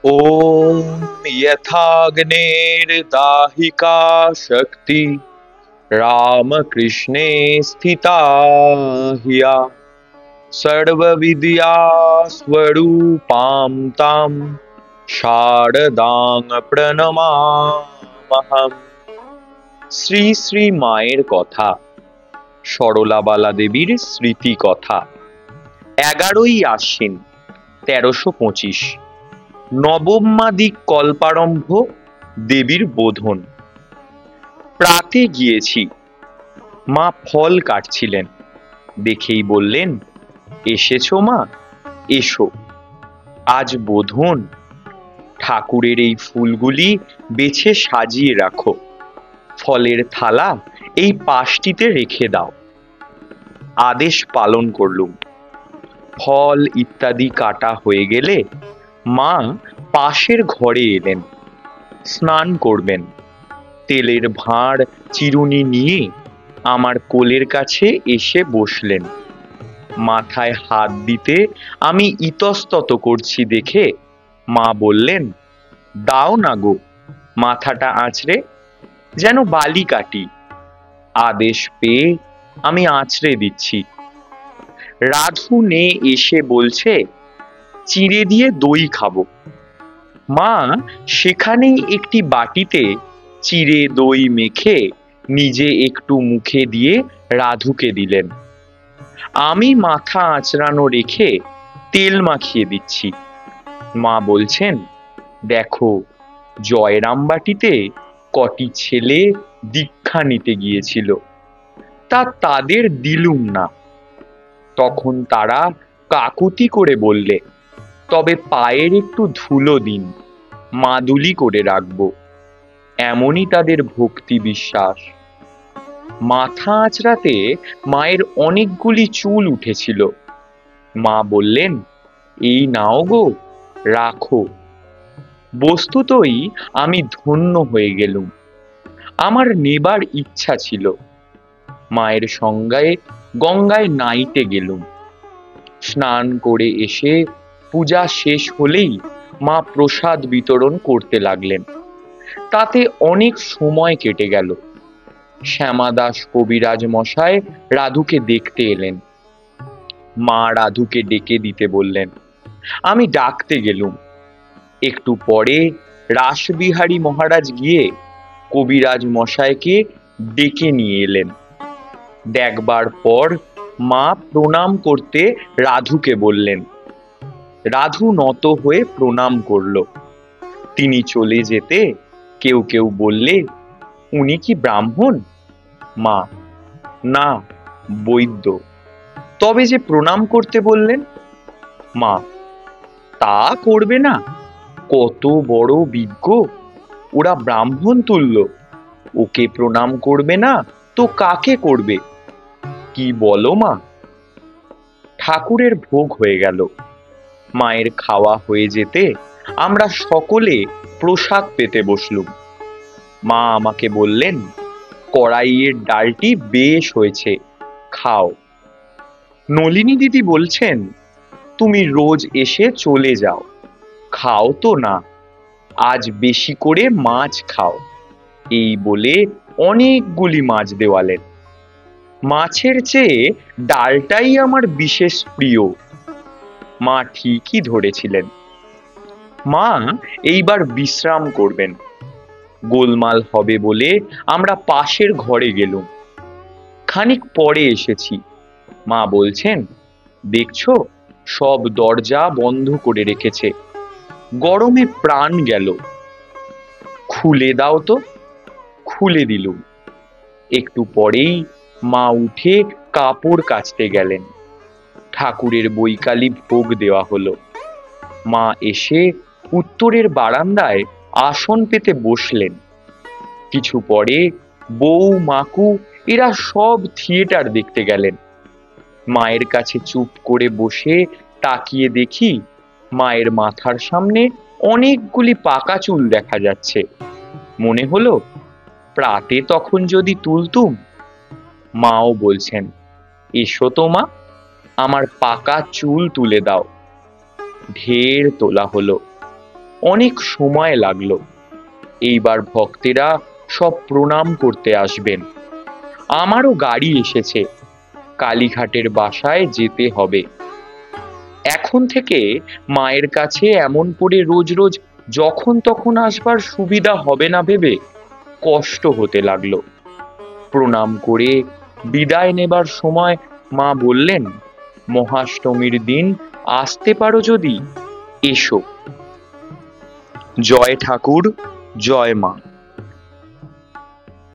ॐ यथाग्नेर्दाहिका शक्ति रामकृष्णे स्थिता हिया सर्वविद्या स्वरूपां तां शारदां প্রণমামহম। শ্রী শ্রী মায়ের কথা, সরলাবালা দেবীর স্মৃতি কথা। 11ই আশ্বিন 1325, নবম্যাদিক কল্পারম্ভ, দেবীর বোধন। প্রাতে গিয়েছি, মা ফল কাটছিলেন, দেখেই বললেন, এসেছো মা, এসো, আজ বোধন, ঠাকুরের এই ফুলগুলি বেছে সাজিয়ে রাখো, ফলের থালা এই পাশটিতে রেখে দাও। আদেশ পালন করলুম। ফল ইত্যাদি কাটা হয়ে গেলে মা পাশের ঘরে এলেন, স্নান করবেন। তেলের ভাঁড় চিরুনি নিয়ে আমার কোলের কাছে এসে বসলেন। মাথায় হাত দিতে আমি ইতস্তত করছি দেখে মা বললেন, দাও না গো, মাথাটা আঁচড়ে, যেন বালি কাটি। আদেশ পেয়ে আমি আঁচড়ে দিচ্ছি। রাধু নে এসে বলছে, চিঁড়ে দিয়ে দই খাবো। মা সেখানেই একটি বাটিতে চিঁড়ে দই মেখে নিজে একটু মুখে দিয়ে রাধুকে দিলেন। আমি মাথা আঁচড়ানো রেখে তেল মাখিয়ে দিচ্ছি। মা বলছেন, দেখো, জয়রামবাটিতে কটি ছেলে দীক্ষা নিতে গিয়েছিল, তাদের দিলুম না। তখন তারা কাকুতি করে বললে, তবে পায়ের একটু ধুলো দিন, মাদুলি করে রাখবো। এমনই তাদের ভক্তি বিশ্বাস। মাথা আঁচড়াতে মায়ের অনেকগুলি চুল উঠেছিল। মা বললেন, এই নাও গো, রাখো। বস্তুতই আমি ধন্য হয়ে গেলুম। আমার নেবার ইচ্ছা ছিল। মায়ের সঙ্গে গঙ্গায় নাইতে গেলুম। স্নান করে এসে পূজা শেষ হলেই মা প্রসাদ বিতরণ করতে লাগলেন। তাতে অনেক সময় কেটে গেল। শ্যামাদাস কবিরাজ মশাই রাধুকে দেখতে এলেন। মা রাধুকে ডেকে দিতে বললেন। আমি ডাকতে গেলুম। একটু পরে রাসবিহারী মহারাজ গিয়ে কবিরাজ মশাইকে ডেকে নিয়ে এলেন। দেখবার পর মা প্রণাম করতে রাধুকে বললেন। রাধু নত হয়ে প্রণাম করল। তিনি চলে যেতে কেউ কেউ বললে, উনি কি ব্রাহ্মণ? মা, না, বৈদ্য। তবে যে প্রণাম করতে বললেন? মা, তা করবে না, কত বড় বিজ্ঞ, ওরা ব্রাহ্মণ তুল্য, ওকে প্রণাম করবে না তো কাকে করবে? কি বলো মা? ঠাকুরের ভোগ হয়ে গেল। মায়ের খাওয়া হয়ে যেতে আমরা সকলে প্রসাদ পেতে বসলুম। মা আমাকে বললেন, কড়াইয়ের ডালটি বেশ হয়েছে, খাও। নলিনী দিদি বলছেন, তুমি রোজ এসে চলে যাও, খাও তো না, আজ বেশি করে মাছ খাও। এই বলে অনেকগুলি মাছ দেওয়ালেন। মাছের চেয়ে ডালটাই আমার বিশেষ প্রিয়। মা ঠিকই ধরেছিলেন। মা এইবার বিশ্রাম করবেন। গোলমাল হবে বলে আমরা পাশের ঘরে গেলুম। খানিক পরে এসেছি। মা বলছেন, দেখছো, সব দরজা বন্ধ করে রেখেছে, গরমে প্রাণ গেল। খুলে দাও তো। খুলে দিলুম। একটু পরেই মা উঠে কাপড় কাচতে গেলেন। ঠাকুরের বৈকালি ভোগ দেওয়া হলো। মা এসে উত্তরের বারান্দায় আসন পেতে বসলেন। কিছু পরে বউ, মাকু এরা সব থিয়েটার দেখতে গেলেন। মায়ের কাছে চুপ করে বসে তাকিয়ে দেখি মায়ের মাথার সামনে অনেকগুলি পাকা চুল দেখা যাচ্ছে। মনে হলো, প্রাতে তখন যদি তুলতুম। মাও বলছেন, এসো তো মা, আমার পাকা চুল তুলে দাও। ঢের তোলা হলো। অনেক সময় লাগলো। এইবার ভক্তেরা সব প্রণাম করতে আসবেন। আমারও গাড়ি এসেছে, কালীঘাটের বাসায় যেতে হবে। এখন থেকে মায়ের কাছে এমন করে রোজ রোজ যখন তখন আসবার সুবিধা হবে না ভেবে কষ্ট হতে লাগলো। প্রণাম করে বিদায় নেবার সময় মা বললেন, মহাষ্টমীর দিন আসতে পারো যদি এসো। জয় ঠাকুর, জয় মা।